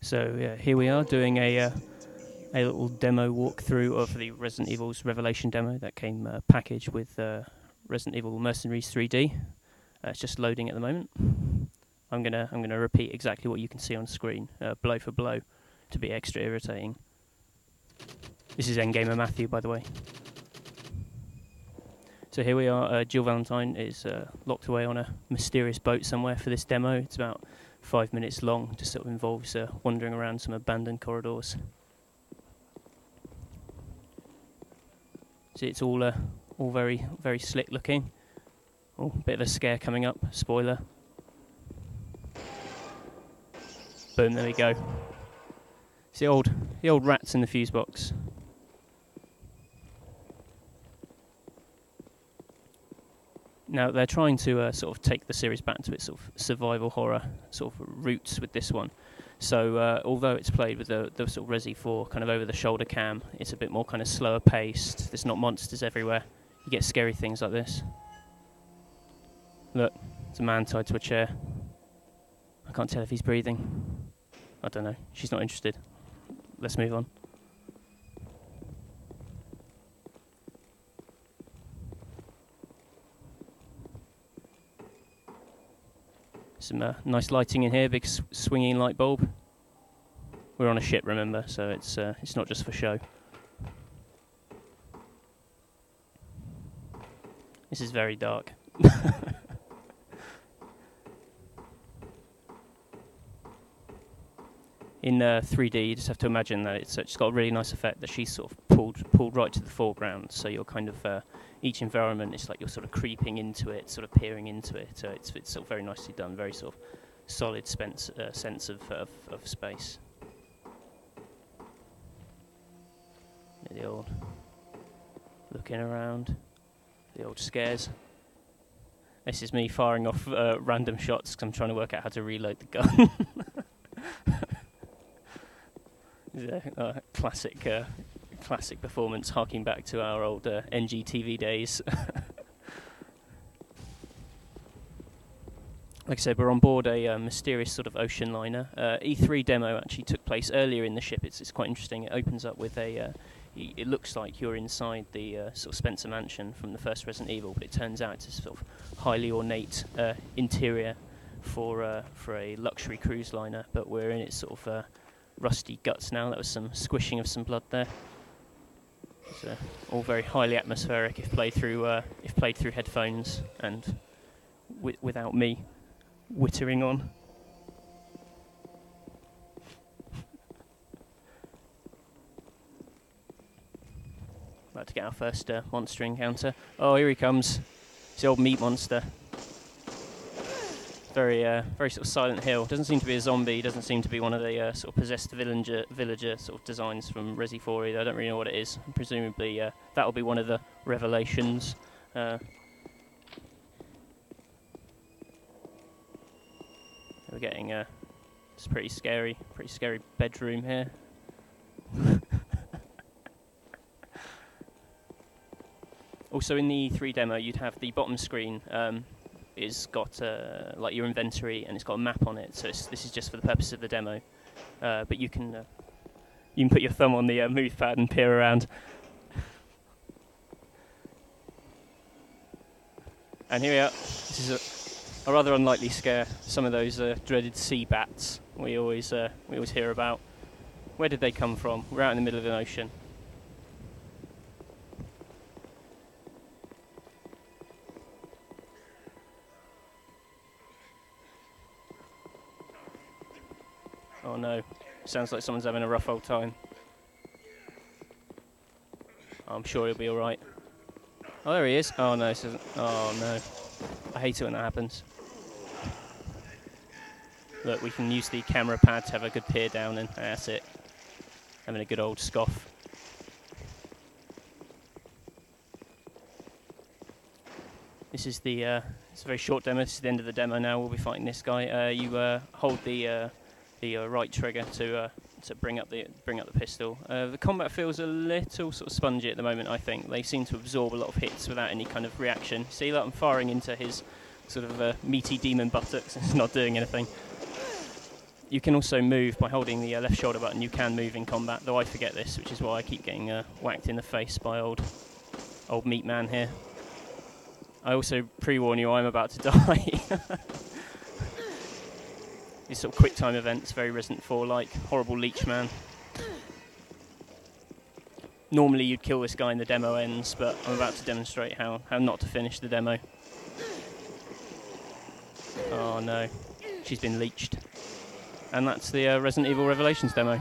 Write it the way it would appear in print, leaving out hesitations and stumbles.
So yeah, here we are doing a little demo walkthrough of the Resident Evil's Revelation demo that came packaged with Resident Evil Mercenaries 3D. It's just loading at the moment. I'm gonna repeat exactly what you can see on screen, blow for blow, to be extra irritating. This is NGamer Matthew, by the way. So here we are. Jill Valentine is locked away on a mysterious boat somewhere for this demo. It's about 5 minutes long. Just sort of involves wandering around some abandoned corridors. See, it's all very, very slick looking. Oh, bit of a scare coming up. Spoiler. Boom! There we go. It's the old rats in the fuse box. Now they're trying to sort of take the series back to its sort of survival horror sort of roots with this one. So although it's played with the sort of Resi 4 kind of over-the-shoulder cam, it's a bit more kind of slower paced. There's not monsters everywhere. You get scary things like this. Look, it's a man tied to a chair. I can't tell if he's breathing. I don't know. She's not interested. Let's move on. Some nice lighting in here, big swinging light bulb. We're on a ship, remember, so it's not just for show. This is very dark. In 3D, you just have to imagine that it's got a really nice effect that she's sort of pulled right to the foreground. So you're kind of each environment is like you're sort of creeping into it, sort of peering into it. It's sort of very nicely done, very sort of solid sense of space. The old looking around, the old scares. This is me firing off random shots because I'm trying to work out how to reload the gun. Classic performance, harking back to our old NG days. Like I said, we're on board a mysterious sort of ocean liner. E3 demo actually took place earlier in the ship. It's quite interesting. It opens up with a. It looks like you're inside the sort of Spencer Mansion from the first Resident Evil, but it turns out it's a sort of highly ornate interior for a luxury cruise liner. But we're in its sort of rusty guts now. That was some squishing of some blood there. It's all very highly atmospheric if played through headphones and without me whittering on. About to get our first monster encounter. Oh, here he comes. It's the old meat monster. Very sort of Silent Hill. Doesn't seem to be a zombie. Doesn't seem to be one of the sort of possessed villager sort of designs from Resi 4 either. I don't really know what it is. Presumably that'll be one of the revelations. We're getting it's pretty scary bedroom here. Also in the E3 demo, you'd have the bottom screen. It's got like your inventory, and it's got a map on it. So this is just for the purpose of the demo. But you can put your thumb on the move pad and peer around. And here we are. This is a rather unlikely scare. Some of those dreaded sea bats we always hear about. Where did they come from? We're out in the middle of an ocean. Oh no, sounds like someone's having a rough old time. I'm sure he'll be alright. Oh, there he is. Oh no, this isn't. Oh no. I hate it when that happens. Look, we can use the camera pad to have a good peer down, and that's it. Having a good old scoff. This is it's a very short demo. This is the end of the demo now. We'll be fighting this guy. You hold the right trigger to bring up the pistol. The combat feels a little sort of spongy at the moment. I think they seem to absorb a lot of hits without any kind of reaction. See, like I'm firing into his sort of meaty demon buttocks. It's not doing anything. You can also move by holding the left shoulder button. You can move in combat, though I forget this, which is why I keep getting whacked in the face by old meat man here. I also pre-warn you, I'm about to die. These sort of quick time events, very Resident 4-like. Horrible leech man. Normally you'd kill this guy and the demo ends, but I'm about to demonstrate how not to finish the demo. Oh no, she's been leeched. And that's the Resident Evil Revelations demo.